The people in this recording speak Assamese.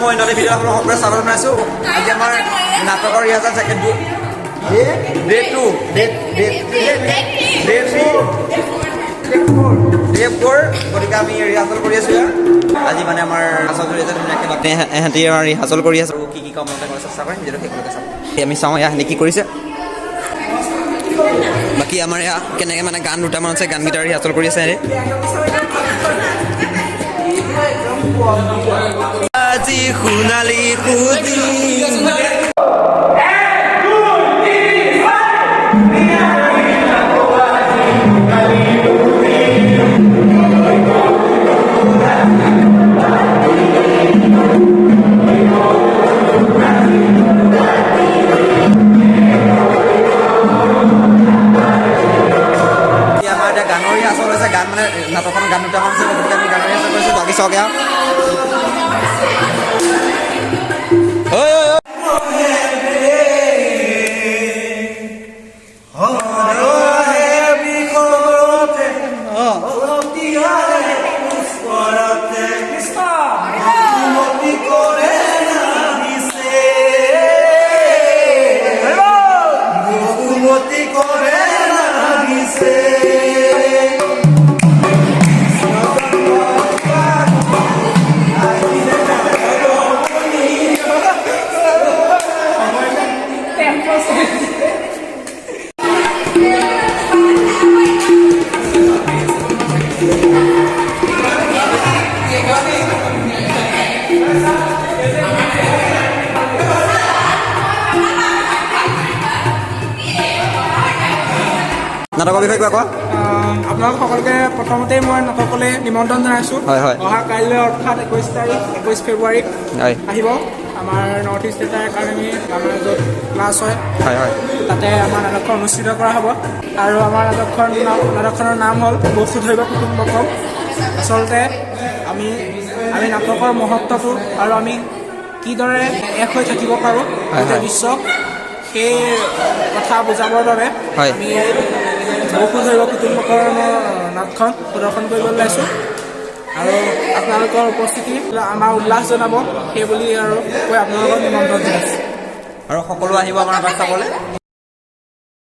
মই ইনতে ভিডিঅ' আপোনালোকক সকলোৱে স্বাগতম জনাইছোঁ। আজি আমাৰ নাটকৰ ৰিহাৰ্চেল ছেকেণ্ড ডে 2 গতিকে আমি ৰিহাৰ্চেল কৰি আছোঁ। আজি মানে আমাৰ ৰিহাৰ্চেল কৰি আছে ধুনীয়াকৈ এহেঁতি আমাৰ ৰিহাৰ্চেল কৰি আছে। কি কি কাম কৰিবলৈ চেষ্টা কৰিম যিহেতু শেষলৈকে চাম। আমি চাওঁ এয়া কি কৰিছে। বাকী আমাৰ এয়া কেনেকৈ মানে গান দুটামান আছে, গানকেইটা ৰিহাৰ্চেল কৰি আছে। আজি সোণালী সুধি গানৰ ৰিহাৰ্চেল হৈছে। গান মানে নাটকখনৰ গান দুটামান আছে, গতিকে আমি গানৰ ৰিহাৰ্চেল কৰিছোঁ। বাকী চাওক এয়া নাটকৰ বিষয়ে কিবা কোৱা। আপোনালোক সকলোকে প্ৰথমতেই মই নাটকলৈ নিমন্ত্ৰণ জনাইছোঁ। অহা কাইলৈ অৰ্থাৎ 21 ফেব্ৰুৱাৰীত আহিব আমাৰ নৰ্থ ইষ্ট থিয়েটাৰ একাডেমি, আমাৰ য'ত ক্লাছ হয় তাতে আমাৰ নাটকখন অনুষ্ঠিত কৰা হ'ব। আৰু আমাৰ নাটকখনৰ নাম হ'ল বসুধৈৱ কুটুম্বকম। আচলতে আমি নাটকৰ মহত্বটো আৰু আমি কিদৰে এক হৈ থাকিব পাৰোঁ গোটেই বিশ্বক, সেই কথা বুজাবৰ বাবে আমি বসুধৈৱ কুটুম্বকমৰ নাটখন প্ৰদৰ্শন কৰিবলৈ ওলাইছোঁ। আৰু আপোনালোকৰ উপস্থিতি আমাৰ উল্লাস জনাব সেই বুলি আৰু কৈ আপোনালোকক নিমন্ত্ৰণ জনাইছোঁ। আৰু সকলো আহিব আমাৰ নাটক চাবলৈ।